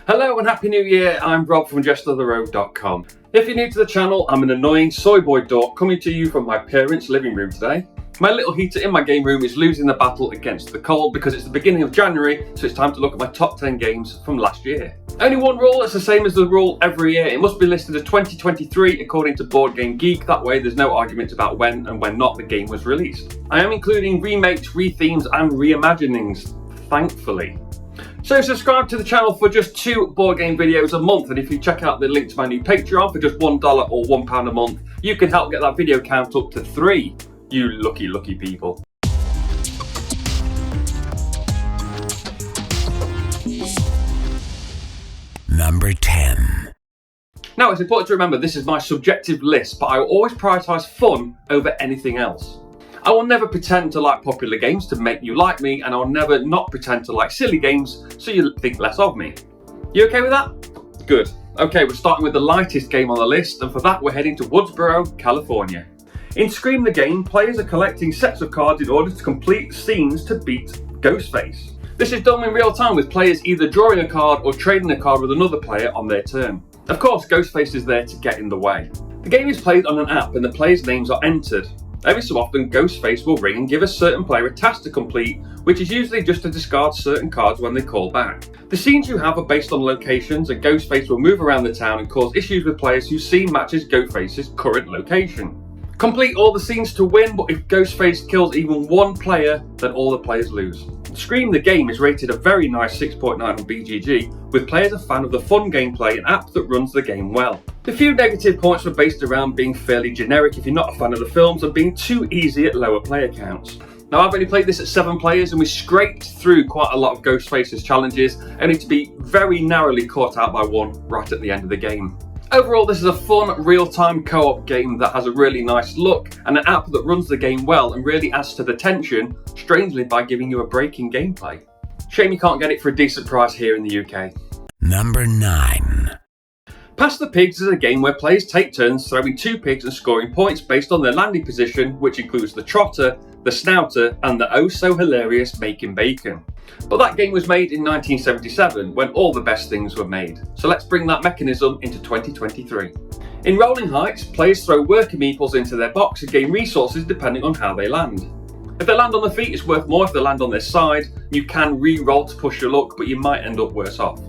Hello and Happy New Year, I'm Rob from JustOtherRoad.com. If you're new to the channel, I'm an annoying soy boy dork coming to you from my parents' living room today. My little heater in my game room is losing the battle against the cold because it's the beginning of January, so it's time to look at my top 10 games from last year. Only one rule, it's the same as the rule every year. It must be listed as 2023 according to Board Game Geek, that way there's no argument about when and when not the game was released. I am including remakes, rethemes and reimaginings, thankfully. So subscribe to the channel for just 2 board game videos a month, and if you check out the link to my new Patreon for just $1 or £1 a month, you can help get that video count up to 3. You lucky people. Number 10. Now it's important to remember this is my subjective list, but I will always prioritise fun over anything else. I will never pretend to like popular games to make you like me, and I will never not pretend to like silly games so you think less of me. You okay with that? Good. Okay, we're starting with the lightest game on the list, and for that we're heading to Woodsboro, California. In Scream the game, players are collecting sets of cards in order to complete scenes to beat Ghostface. This is done in real time with players either drawing a card or trading a card with another player on their turn. Of course, Ghostface is there to get in the way. The game is played on an app and the players' names are entered. Every so often, Ghostface will ring and give a certain player a task to complete, which is usually just to discard certain cards when they call back. The scenes you have are based on locations, and Ghostface will move around the town and cause issues with players whose scene matches Ghostface's current location. Complete all the scenes to win, but if Ghostface kills even one player, then all the players lose. Scream the game is rated a very nice 6.9 on BGG, with players a fan of the fun gameplay and app that runs the game well. The few negative points were based around being fairly generic if you're not a fan of the films and being too easy at lower player counts. Now I've only played this at 7 players and we scraped through quite a lot of Ghostface's challenges, only to be very narrowly caught out by one right at the end of the game. Overall, this is a fun, real-time co-op game that has a really nice look and an app that runs the game well and really adds to the tension, strangely by giving you a break in gameplay. Shame you can't get it for a decent price here in the UK. Number 9. Pass the Pigs is a game where players take turns throwing 2 pigs and scoring points based on their landing position, which includes the trotter, the snouter and the oh so hilarious making bacon. But that game was made in 1977 when all the best things were made, so let's bring that mechanism into 2023. In Rolling Heights, players throw worker meeples into their box and gain resources depending on how they land. If they land on their feet, it's worth more. If they land on their side, you can re-roll to push your luck, but you might end up worse off.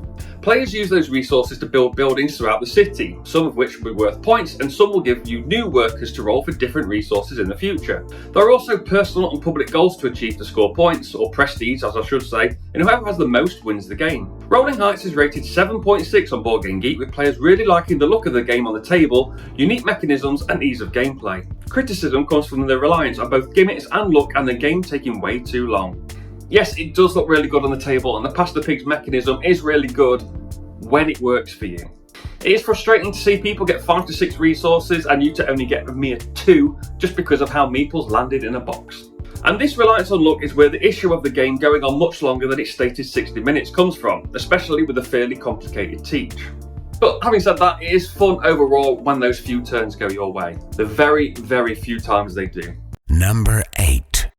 Players use those resources to build buildings throughout the city, some of which will be worth points and some will give you new workers to roll for different resources in the future. There are also personal and public goals to achieve to score points, or prestige as I should say, and whoever has the most wins the game. Rolling Heights is rated 7.6 on Board Game Geek, with players really liking the look of the game on the table, unique mechanisms and ease of gameplay. Criticism comes from the reliance on both gimmicks and luck and the game taking way too long. Yes, it does look really good on the table and the Pass the Pigs mechanism is really good when it works for you. It is frustrating to see people get 5 to 6 resources and you to only get a mere 2 just because of how meeples landed in a box. And this reliance on luck is where the issue of the game going on much longer than its stated 60 minutes comes from, especially with a fairly complicated teach. But having said that, it is fun overall when those few turns go your way. The very, very few times they do. Number 8.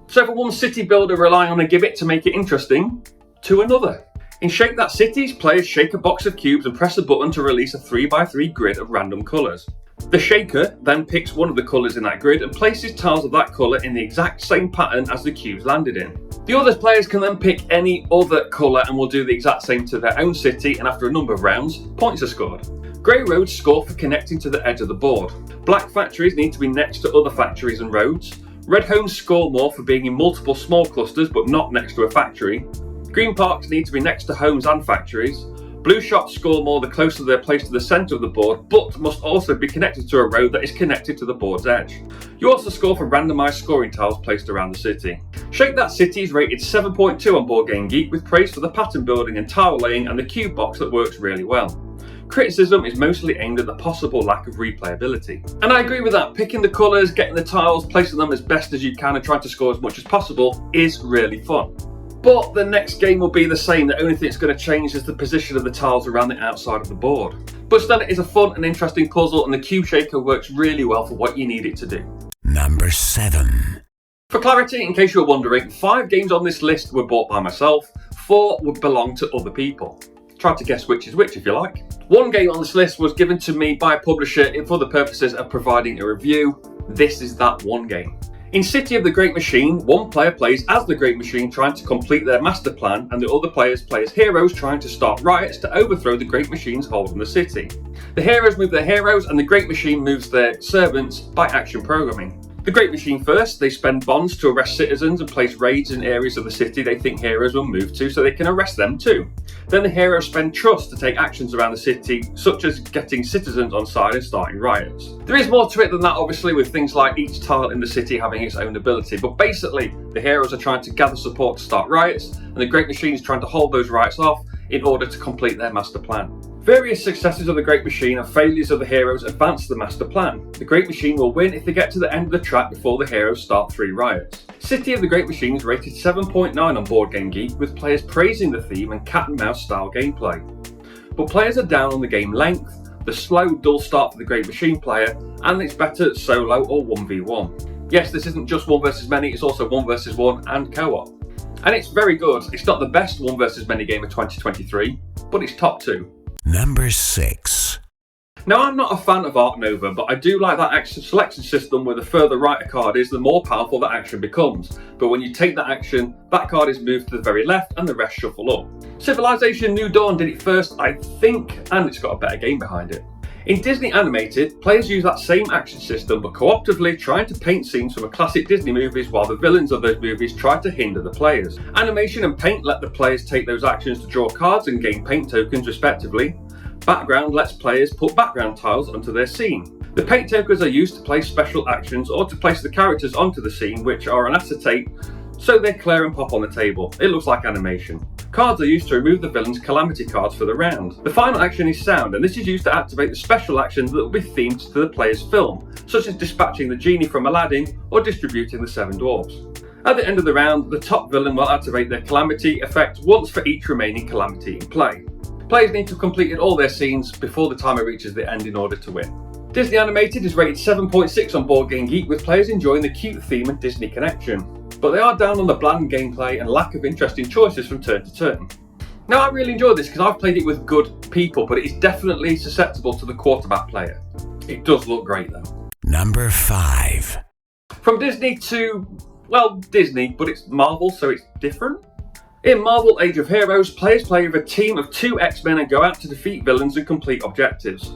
So from one city builder relying on a gimmick to make it interesting, to another. In Shake That Cities, players shake a box of cubes and press a button to release a 3x3 grid of random colours. The shaker then picks one of the colours in that grid and places tiles of that colour in the exact same pattern as the cubes landed in. The other players can then pick any other colour and will do the exact same to their own city, and after a number of rounds, points are scored. Grey roads score for connecting to the edge of the board. Black factories need to be next to other factories and roads. Red homes score more for being in multiple small clusters but not next to a factory. Green parks need to be next to homes and factories. Blue shops score more the closer they're placed to the centre of the board, but must also be connected to a road that is connected to the board's edge. You also score for randomised scoring tiles placed around the city. Shake That City is rated 7.2 on Board Game Geek, with praise for the pattern building and tile laying and the cube box that works really well. Criticism is mostly aimed at the possible lack of replayability. And I agree with that. Picking the colours, getting the tiles, placing them as best as you can and trying to score as much as possible is really fun. But the next game will be the same. The only thing that's going to change is the position of the tiles around the outside of the board. But still, it is a fun and interesting puzzle, and the Cube Shaker works really well for what you need it to do. Number 7. For clarity, in case you're wondering, 5 games on this list were bought by myself, 4 would belong to other people. Try to guess which is which if you like. One game on this list was given to me by a publisher for the purposes of providing a review. This is that one game. In City of the Great Machine, one player plays as the Great Machine trying to complete their master plan, and the other players play as heroes trying to start riots to overthrow the Great Machine's hold on the city. The heroes move their heroes and the Great Machine moves their servants by action programming. The Great Machine first, they spend bonds to arrest citizens and place raids in areas of the city they think heroes will move to so they can arrest them too. Then the heroes spend trust to take actions around the city, such as getting citizens on side and starting riots. There is more to it than that, obviously, with things like each tile in the city having its own ability, but basically the heroes are trying to gather support to start riots, and the Great Machine is trying to hold those riots off in order to complete their master plan. Various successes of the Great Machine and failures of the heroes advance the master plan. The Great Machine will win if they get to the end of the track before the heroes start 3 riots. City of the Great Machine is rated 7.9 on BoardGameGeek, with players praising the theme and cat and mouse style gameplay. But players are down on the game length, the slow, dull start for the Great Machine player, and it's better solo or 1v1. Yes, this isn't just 1 versus many, it's also 1 versus 1 and co-op. And it's very good. It's not the best 1 versus many game of 2023, but it's top 2. Number 6. Now, I'm not a fan of Art Nova, but I do like that action selection system where the further right a card is, the more powerful that action becomes. But when you take that action, that card is moved to the very left and the rest shuffle up. Civilization New Dawn did it first, I think, and it's got a better game behind it. In Disney Animated, players use that same action system but cooperatively trying to paint scenes from a classic Disney movies while the villains of those movies try to hinder the players. Animation and Paint let the players take those actions to draw cards and gain paint tokens respectively. Background lets players put background tiles onto their scene. The paint tokens are used to place special actions or to place the characters onto the scene, which are on acetate, so they clear and pop on the table. It looks like animation. Cards are used to remove the villain's calamity cards for the round. The final action is sound, and this is used to activate the special actions that will be themed to the player's film, such as dispatching the genie from Aladdin or distributing the 7 dwarfs. At the end of the round, the top villain will activate their calamity effect once for each remaining calamity in play. Players need to have completed all their scenes before the timer reaches the end in order to win. Disney Animated is rated 7.6 on BoardGameGeek, with players enjoying the cute theme and Disney connection. But they are down on the bland gameplay and lack of interesting choices from turn to turn. Now, I really enjoyed this because I've played it with good people, but it is definitely susceptible to the quarterback player. It does look great though. Number 5. From Disney to, well, Disney, but it's Marvel, so it's different. In Marvel Age of Heroes, players play with a team of 2 X-Men and go out to defeat villains and complete objectives.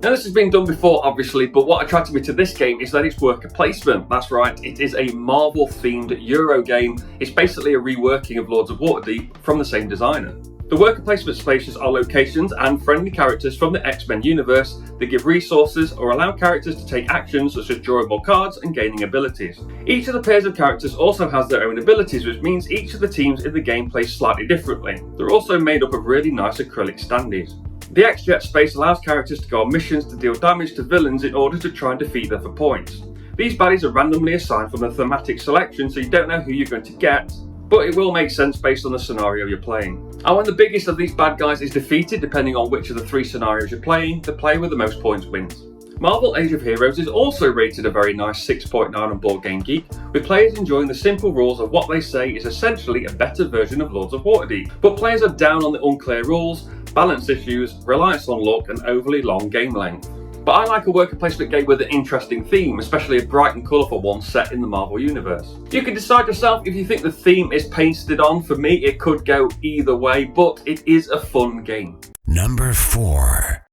Now, this has been done before, obviously, but what attracted me to this game is that it's worker placement. That's right, it is a Marvel-themed Euro game. It's basically a reworking of Lords of Waterdeep from the same designer. The worker placement spaces are locations and friendly characters from the X-Men universe that give resources or allow characters to take actions such as drawing more cards and gaining abilities. Each of the pairs of characters also has their own abilities, which means each of the teams in the game plays slightly differently. They're also made up of really nice acrylic standees. The X-Jet space allows characters to go on missions to deal damage to villains in order to try and defeat them for points. These baddies are randomly assigned from the thematic selection, so you don't know who you're going to get, but it will make sense based on the scenario you're playing. And when the biggest of these bad guys is defeated, depending on which of the 3 scenarios you're playing, the player with the most points wins. Marvel Age of Heroes is also rated a very nice 6.9 on BoardGameGeek, with players enjoying the simple rules of what they say is essentially a better version of Lords of Waterdeep. But players are down on the unclear rules, balance issues, reliance on luck, and overly long game length. But I like a worker placement game with an interesting theme, especially a bright and colourful one set in the Marvel universe. You can decide yourself if you think the theme is pasted on. For me, it could go either way, but it is a fun game. Number 4.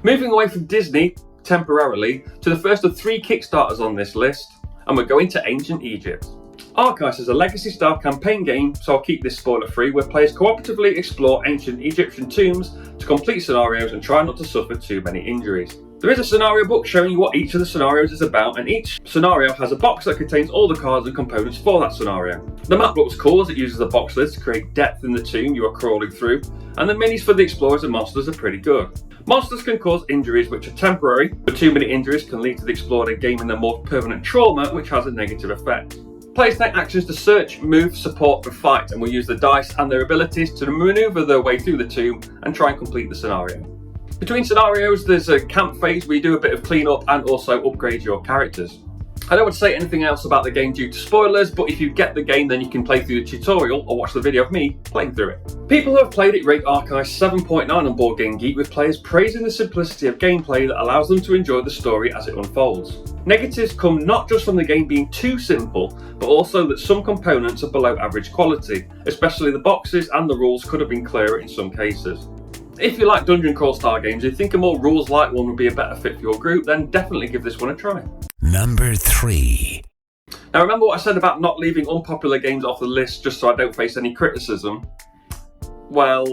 Moving away from Disney, temporarily, to the first of 3 Kickstarters on this list, and we're going to Ancient Egypt. Archives is a legacy-style campaign game, so I'll keep this spoiler-free, where players cooperatively explore ancient Egyptian tombs to complete scenarios and try not to suffer too many injuries. There is a scenario book showing you what each of the scenarios is about, and each scenario has a box that contains all the cards and components for that scenario. The map looks cool as it uses the box lids to create depth in the tomb you are crawling through, and the minis for the explorers and monsters are pretty good. Monsters can cause injuries which are temporary, but too many injuries can lead to the explorer gaining a more permanent trauma which has a negative effect. Players take actions to search, move, support, and fight, and will use the dice and their abilities to maneuver their way through the tomb and try and complete the scenario. Between scenarios, there's a camp phase where you do a bit of clean up and also upgrade your characters. I don't want to say anything else about the game due to spoilers, but if you get the game then you can play through the tutorial or watch the video of me playing through it. People who have played it rate Archive 7.9 on BoardGameGeek, with players praising the simplicity of gameplay that allows them to enjoy the story as it unfolds. Negatives come not just from the game being too simple, but also that some components are below average quality, especially the boxes and the rules could have been clearer in some cases. If you like dungeon crawl style games and think a more rules light one would be a better fit for your group, then definitely give this one a try. Number 3. Now remember what I said about not leaving unpopular games off the list just so I don't face any criticism? Well,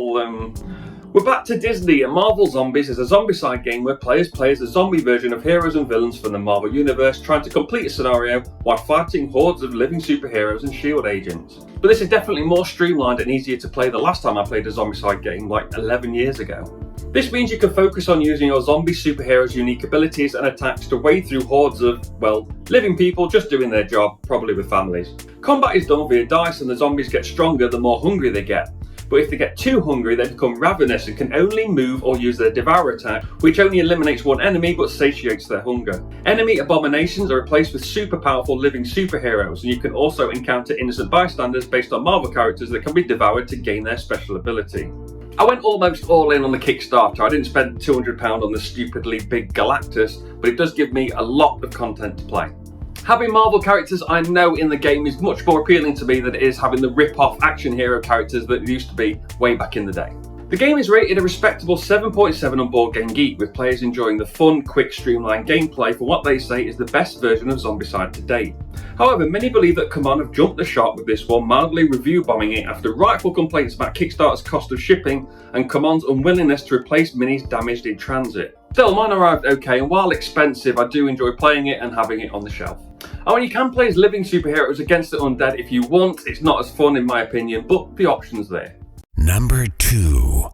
we're back to Disney, and Marvel Zombies is a zombicide game where players play as a zombie version of heroes and villains from the Marvel Universe, trying to complete a scenario while fighting hordes of living superheroes and S.H.I.E.L.D. agents. But this is definitely more streamlined and easier to play than last time I played a zombicide game, like 11 years ago. This means you can focus on using your zombie superheroes' unique abilities and attacks to wade through hordes of, well, living people just doing their job, probably with families. Combat is done via dice, and the zombies get stronger the more hungry they get. But if they get too hungry, they become ravenous and can only move or use their Devour attack, which only eliminates one enemy but satiates their hunger. Enemy abominations are replaced with super powerful living superheroes, and you can also encounter innocent bystanders based on Marvel characters that can be devoured to gain their special ability. I went almost all in on the Kickstarter. I didn't spend £200 on the stupidly big Galactus, but it does give me a lot of content to play. Having Marvel characters I know in the game is much more appealing to me than it is having the rip-off action hero characters that used to be way back in the day. The game is rated a respectable 7.7 on BoardGameGeek, with players enjoying the fun, quick, streamlined gameplay for what they say is the best version of Zombicide to date. However, many believe that CMON have jumped the shark with this one, mildly review bombing it after rightful complaints about Kickstarter's cost of shipping and CMON's unwillingness to replace minis damaged in transit. Still, mine arrived okay, and while expensive, I do enjoy playing it and having it on the shelf. Oh, and you can play as living superheroes against the undead if you want. It's not as fun in my opinion, but the option's there. Number 2.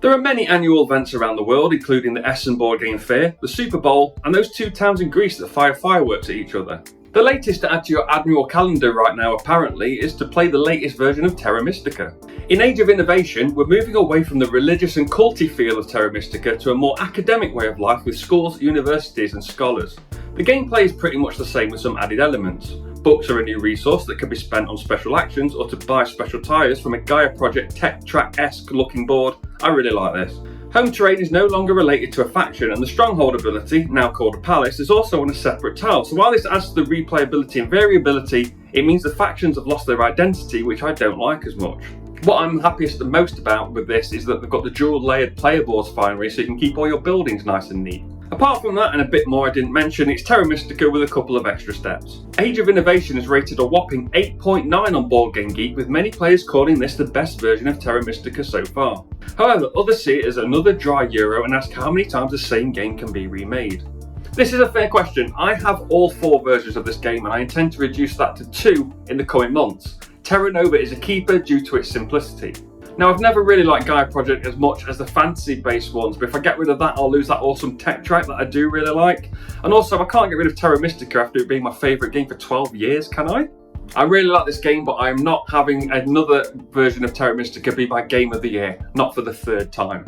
There are many annual events around the world, including the Essen Board Game Fair, the Super Bowl, and those two towns in Greece that fire fireworks at each other. The latest to add to your annual calendar right now, apparently, is to play the latest version of Terra Mystica. In Age of Innovation, we're moving away from the religious and culty feel of Terra Mystica to a more academic way of life with schools, universities, and scholars. The gameplay is pretty much the same with some added elements. Books are a new resource that can be spent on special actions or to buy special tyres from a Gaia Project Tech Track-esque looking board. I really like this. Home terrain is no longer related to a faction, and the Stronghold ability, now called a palace, is also on a separate tile. So while this adds to the replayability and variability, it means the factions have lost their identity, which I don't like as much. What I'm happiest the most about with this is that they've got the dual layered player boards finally, so you can keep all your buildings nice and neat. Apart from that, and a bit more I didn't mention, it's Terra Mystica with a couple of extra steps. Age of Innovation is rated a whopping 8.9 on BoardGameGeek, with many players calling this the best version of Terra Mystica so far. However, others see it as another dry Euro and ask how many times the same game can be remade. This is a fair question. I have all 4 versions of this game and I intend to reduce that to 2 in the coming months. Terra Nova is a keeper due to its simplicity. Now, I've never really liked Gaia Project as much as the fantasy-based ones, but if I get rid of that, I'll lose that awesome tech track that I do really like. And also, I can't get rid of Terra Mystica after it being my favourite game for 12 years, can I? I really like this game, but I'm not having another version of Terra Mystica be my game of the year, not for the 3rd time.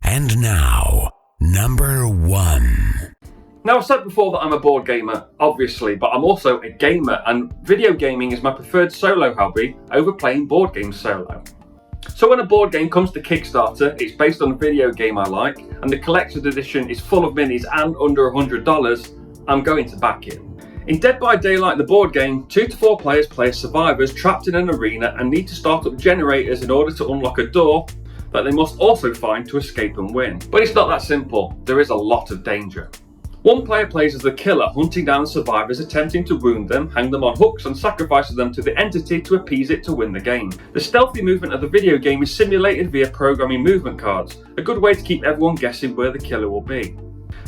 And now, number 1. Now, I've said before that I'm a board gamer, obviously, but I'm also a gamer, and video gaming is my preferred solo hobby over playing board games solo. So when a board game comes to Kickstarter, it's based on a video game I like, and the collector's edition is full of minis and under $100, I'm going to back it. In Dead by Daylight, the board game, 2 to 4 players play as survivors trapped in an arena and need to start up generators in order to unlock a door that they must also find to escape and win. But it's not that simple, there is a lot of danger. One player plays as the killer, hunting down survivors, attempting to wound them, hang them on hooks and sacrifices them to the entity to appease it to win the game. The stealthy movement of the video game is simulated via programming movement cards, a good way to keep everyone guessing where the killer will be.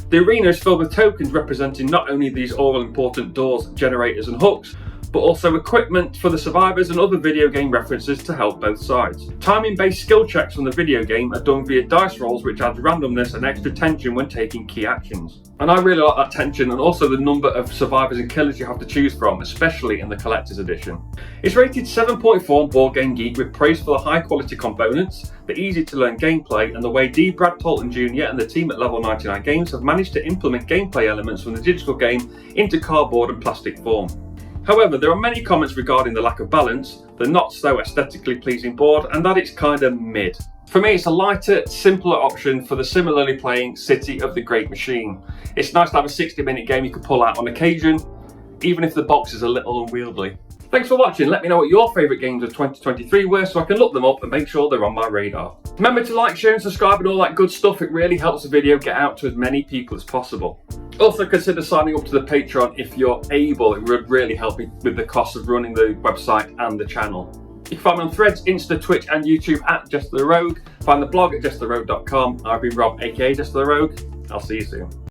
The arena is filled with tokens representing not only these all-important doors, generators and hooks, but also equipment for the survivors and other video game references to help both sides. Timing-based skill checks from the video game are done via dice rolls, which adds randomness and extra tension when taking key actions. And I really like that tension, and also the number of survivors and killers you have to choose from, especially in the collector's edition. It's rated 7.4 on Board Game Geek with praise for the high quality components, the easy to learn gameplay, and the way D. Brad Tolton Jr. and the team at Level 99 Games have managed to implement gameplay elements from the digital game into cardboard and plastic form. However, there are many comments regarding the lack of balance, the not so aesthetically pleasing board, and that it's kinda mid. For me, it's a lighter, simpler option for the similarly playing City of the Great Machine. It's nice to have a 60-minute game you can pull out on occasion, even if the box is a little unwieldy. Thanks for watching. Let me know what your favourite games of 2023 were so I can look them up and make sure they're on my radar. Remember to like, share and subscribe and all that good stuff. It really helps the video get out to as many people as possible. Also consider signing up to the Patreon if you're able. It would really help me with the cost of running the website and the channel. You can find me on Threads, Insta, Twitch and YouTube at Jester the Rogue. Find the blog at jestertherogue.com. I've been Rob, aka Jester the Rogue. I'll see you soon.